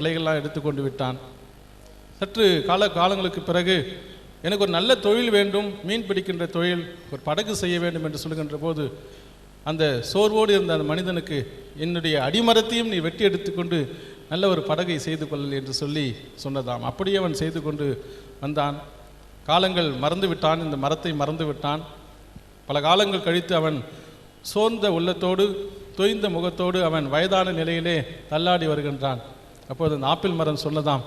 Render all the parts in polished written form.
கிளைகள்லாம் எடுத்துக்கொண்டு விட்டான். சற்று காலங்களுக்கு பிறகு எனக்கு ஒரு நல்ல தொழில் வேண்டும், மீன் பிடிக்கின்ற தொழில், ஒரு படகு செய்ய வேண்டும் என்று சொல்லுகின்ற போது அந்த சோர்வோடு இருந்த அந்த மனிதனுக்கு என்னுடைய அடிமரத்தையும் நீ வெட்டி எடுத்துக்கொண்டு நல்ல ஒரு படகை செய்து கொள்ளல் என்று சொல்லி சொன்னதாம். அப்படியே அவன் செய்து கொண்டு வந்தான். காலங்கள் மறந்து விட்டான், இந்த மரத்தை மறந்து விட்டான். பல காலங்கள் கழித்து அவன் சோர்ந்த உள்ளத்தோடு தொய்ந்த முகத்தோடு அவன் வயதான நிலையிலே தள்ளாடி வருகின்றான். அப்போது அந்த ஆப்பிள் மரம் சொன்னதாம்,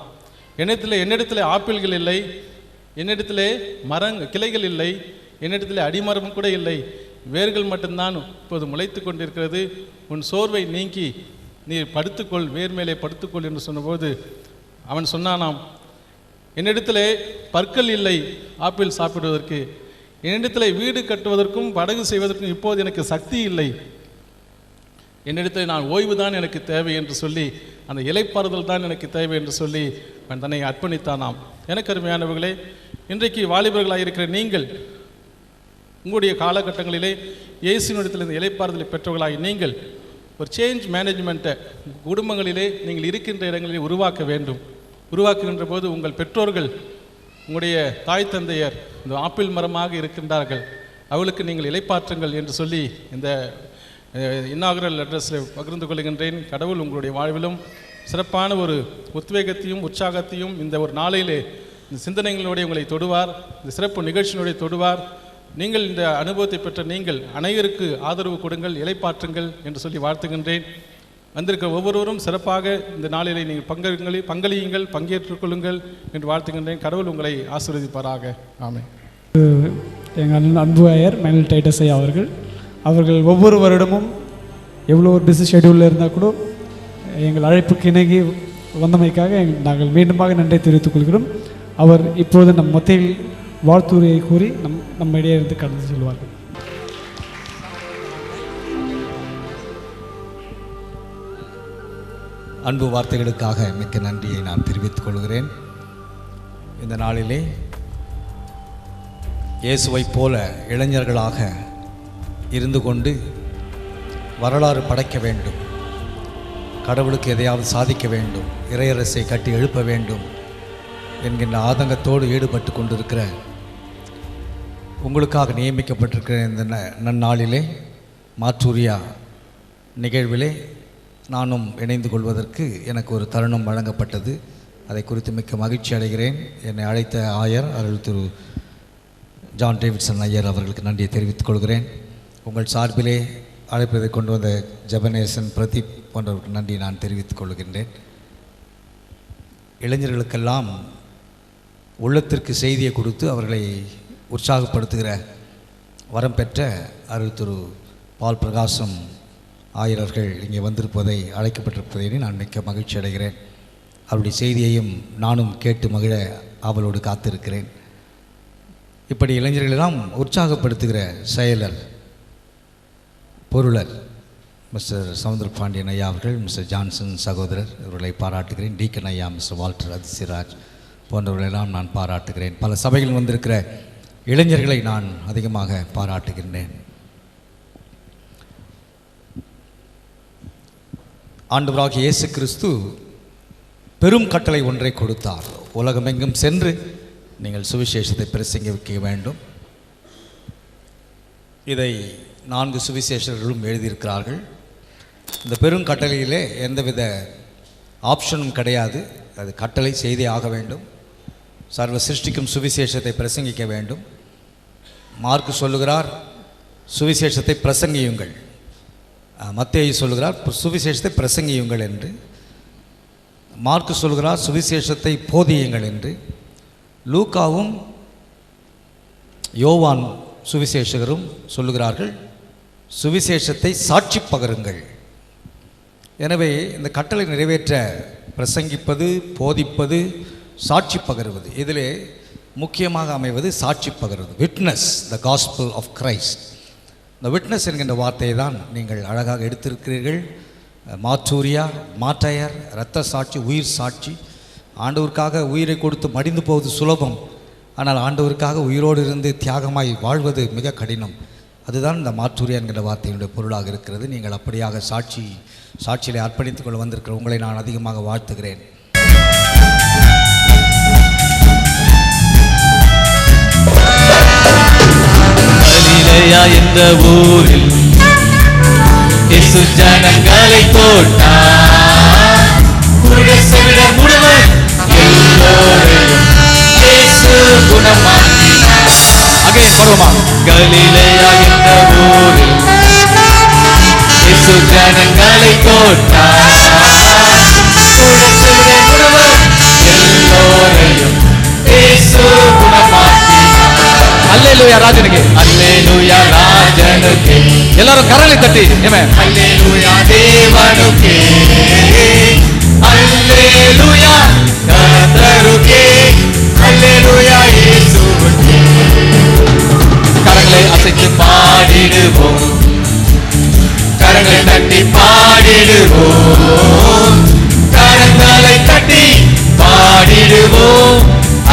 என்னிடத்தில் ஆப்பிள்கள் இல்லை, என்னிடத்திலே கிளைகள் இல்லை, என்னிடத்திலே அடிமரம் கூட இல்லை, வேர்கள் மட்டும்தான் இப்போது முளைத்து கொண்டிருக்கிறது. உன் சோர்வை நீங்கி நீ படுத்துக்கொள், வேர் மேலே படுத்துக்கொள் என்று சொன்னபோது அவன் சொன்னானாம், என்னிடத்திலே பற்கள் இல்லை ஆப்பிள் சாப்பிடுவதற்கு, என்னிடத்தில் வீடு கட்டுவதற்கும் படகு செய்வதற்கும் இப்போது எனக்கு சக்தி இல்லை, என்னிடத்தில் நான் ஓய்வு தான் எனக்கு தேவை என்று சொல்லி, அந்த இலைப்பாறுதல் தான் எனக்கு தேவை என்று சொல்லி அவன் தன்னை அர்ப்பணித்தானாம். எனக்கு அருமையானவர்களே, இன்றைக்கு வாலிபர்களாக இருக்கிற நீங்கள் உங்களுடைய காலகட்டங்களிலே இயேசுவினிடத்தில் இந்த இலைப்பாறுதலை பெற்றவர்களாகி நீங்கள் ஒரு சேஞ்ச் மேனேஜ்மெண்ட்டை குடும்பங்களிலே நீங்கள் இருக்கின்ற இடங்களிலே உருவாக்க வேண்டும். உருவாக்குகின்ற போது உங்கள் பெற்றோர்கள், உங்களுடைய தாய் தந்தையர் இந்த ஆப்பிள் மரமாக இருக்கின்றார்கள், அவளுக்கு நீங்கள் இலைப்பாற்றுங்கள் என்று சொல்லி இந்த இன்னாகுரல் அட்ரஸில் பகிர்ந்து கொள்கின்றேன். கடவுள் உங்களுடைய வாழ்விலும் சிறப்பான ஒரு உத்வேகத்தையும் உற்சாகத்தையும் இந்த ஒரு நாளையிலே இந்த சிந்தனைகளுடைய உங்களை தொடுவார், இந்த சிறப்பு நிகழ்ச்சியினுடைய தொடுவார். நீங்கள் இந்த அனுபவத்தை பெற்ற நீங்கள் அனைவருக்கு ஆதரவு கொடுங்கள், இலைப்பாற்றுங்கள் என்று சொல்லி வாழ்த்துகின்றேன். வந்திருக்க ஒவ்வொருவரும் சிறப்பாக இந்த நாளிலே நீங்கள் பங்களியுங்கள், பங்கேற்றுக் கொள்ளுங்கள் என்று வாழ்த்துகின்றேன். கடவுள் உங்களை ஆசீர்வதிப்பாராக. ஆமென். எங்கள் அன்பு ஐயர் மைனல் டைட்டஸ் ஐயா அவர்கள் ஒவ்வொரு வருடமும் எவ்வளோ ஒரு பிஸி ஷெடியூலில் இருந்தால் கூட எங்கள் அழைப்புக்கு இணங்கி வந்தமைக்காக நாங்கள் மீண்டுமாக நன்றி தெரிவித்துக் கொள்கிறோம். அவர் இப்போது நம் மத்தியில் வாழ்த்துரையை கூறி நம்மிடையே இருந்து கடந்து செல்வார்கள். அன்பு வார்த்தைகளுக்காக மிக்க நன்றியை நான் தெரிவித்துக் கொள்கிறேன். இந்த நாளிலே இயேசுவைப் போல இளைஞர்களாக இருந்து கொண்டு வரலாறு படைக்க வேண்டும், கடவுளுக்கு எதையாவது சாதிக்க வேண்டும், இறையரசை கட்டி எழுப்ப வேண்டும் என்கின்ற ஆதங்கத்தோடு ஈடுபட்டு கொண்டிருக்கிற உங்களுக்காக நியமிக்கப்பட்டிருக்கிற இந்த நன்னாளிலே மாற்றூரியா நிகழ்விலே நானும் இணைந்து கொள்வதற்கு எனக்கு ஒரு தருணம் வழங்கப்பட்டது. அதை குறித்து மிக்க மகிழ்ச்சி அடைகிறேன். என்னை அழைத்த ஆயர் அருள் திரு ஜான் டேவிட்சன் ஐயர் அவர்களுக்கு நன்றியை தெரிவித்துக் கொள்கிறேன். உங்கள் சார்பிலே அழைப்பதை கொண்டு வந்த ஜெபனேசன் பிரதீப் போன்றவர்களுக்கு நன்றி நான் தெரிவித்துக் கொள்கின்றேன். இளைஞர்களுக்கெல்லாம் உள்ளத்திற்கு செய்தியை கொடுத்து அவர்களை உற்சாகப்படுத்துகிற வரம் பெற்ற அருள் திரு பால் பிரகாசம் ஆயர்கள் இங்கே வந்திருப்பதை, அழைக்கப்பட்டிருப்பதை நான் மிக்க மகிழ்ச்சி அடைகிறேன். அவருடைய செய்தியையும் நானும் கேட்டு மகிழ அவளோடு காத்திருக்கிறேன். இப்படி இளைஞர்களெல்லாம் உற்சாகப்படுத்துகிற செயலர், பொருளர் மிஸ்டர் சவுந்தர பாண்டியன் ஐயா அவர்கள், மிஸ்டர் ஜான்சன் சகோதரர் இவர்களை பாராட்டுகிறேன். டீக்கன் ஐயா, மிஸ்டர் வால்டர் அதிசிராஜ் போன்றவர்களெல்லாம் நான் பாராட்டுகிறேன். பல சபைகள் வந்திருக்கிற இளைஞர்களை நான் அதிகமாக பாராட்டுகின்றேன். ஆண்டவராகிய இயேசு கிறிஸ்து பெரும் கட்டளை ஒன்றை கொடுத்தார். உலகமெங்கும் சென்று நீங்கள் சுவிசேஷத்தை பிரசங்கிக்க வேண்டும். இதை 4 சுவிசேஷர்களும் எழுதியிருக்கிறார்கள். இந்த பெரும் கட்டளையிலே எந்தவித ஆப்ஷனும் கிடையாது. அது கட்டளை செய்தே ஆக வேண்டும். சர்வ சிருஷ்டிக்கும் சுவிசேஷத்தை பிரசங்கிக்க வேண்டும். மார்க்கு சொல்லுகிறார் சுவிசேஷத்தை பிரசங்கியுங்கள், மத்தேயு சொல்லுகிறார் சுவிசேஷத்தை பிரசங்கியுங்கள் என்று, மார்க்கு சொல்லுகிறார் சுவிசேஷத்தை போதியுங்கள் என்று, லூக்காவும் யோவான் சுவிசேஷகரும் சொல்லுகிறார்கள் சுவிசேஷத்தை சாட்சி பகருங்கள். எனவே இந்த கட்டளை நிறைவேற்ற பிரசங்கிப்பது, போதிப்பது, சாட்சி பகருவது, இதிலே முக்கியமாக அமைவது சாட்சி பகருவது. Witness the gospel of Christ. இந்த விட்னஸ் என்கின்ற வார்த்தையை தான் நீங்கள் அழகாக எடுத்திருக்கிறீர்கள். மாற்றூரியா, மாற்றையர், இரத்த சாட்சி, உயிர் சாட்சி. ஆண்டவருக்காக உயிரை கொடுத்து மடிந்து போவது சுலபம், ஆனால் ஆண்டவருக்காக உயிரோடு இருந்து தியாகமாய் வாழ்வது மிக கடினம். அதுதான் இந்த மாற்றூரியா என்கிற வார்த்தையினுடைய பொருளாக இருக்கிறது. நீங்கள் அப்படியாக சாட்சியிலே அர்ப்பணித்துக் கொள்ள வந்திருக்கிற உங்களை நான் அதிகமாக வாழ்த்துகிறேன். கலிலேயா என்ற ஊரில் இயேசு ஜனங்களை தொட்டார். குருடசெவிட முழுவன் எல்லோரையும் இயேசு குணமாக்கினார். அங்கே பருவமா கலிலேயா என்ற ஊரில் இயேசு ஜனங்களை தொட்டார். குருடசெவிட முழுவன் எல்லோரையும் இயேசு குணமாக்கினார். அல்லேலூயா ராஜனுக்கு, அல்லேலூயா ராஜனுக்கு. எல்லாரும் கரங்களை தட்டி ஆமென். அல்லேலூயா தேவனுக்கு, அல்லேலூயா கர்த்தருக்கே, அல்லேலூயா இயேசுவுக்கே. கரங்களை அசைத்து பாடிடுவோம், கரங்களை தட்டி பாடிடுவோம், கரங்களை தட்டி பாடிடுவோம்.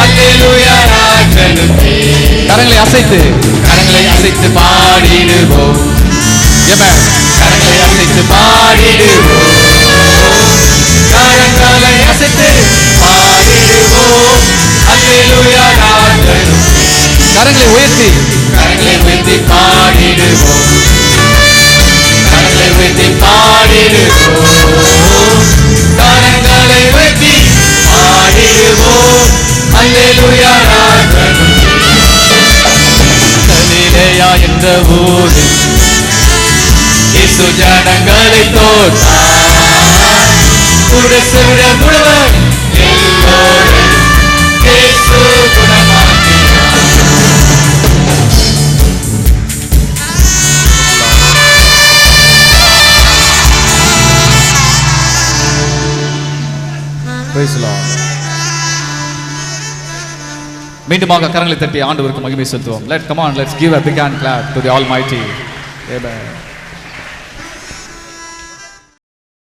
அல்லேலூயா ராஜனுக்கே. கரங்களை அசைத்து பாடிடுவோம். ஆமென். கரங்களை அசைத்து பாடிடுவோம், கரங்களை அசைத்து பாடிடுவோம். அல்லேலூயா ராஜனுக்கே. கரங்களை உயர்த்தி பாடிடுவோம், கரங்களை உயர்த்தி பாடிடுவோம், கரங்களை உயர்த்தி பாடிடுவோம். அல்லேலூயா ராஜனுக்கே. கலிலேயா என்ற ஊரில் இயேசு ஜனங்களை தொட்டார். குருடசெவிட முழுவன் எல்லோரையும் இயேசு குணமாக்கினார். Praise the Lord. மீண்டுமாக கரங்களை தட்டி ஆண்டவருக்கு மகிமை செலுத்துவோம். Come on, let's give a big hand clap to the Almighty. Amen.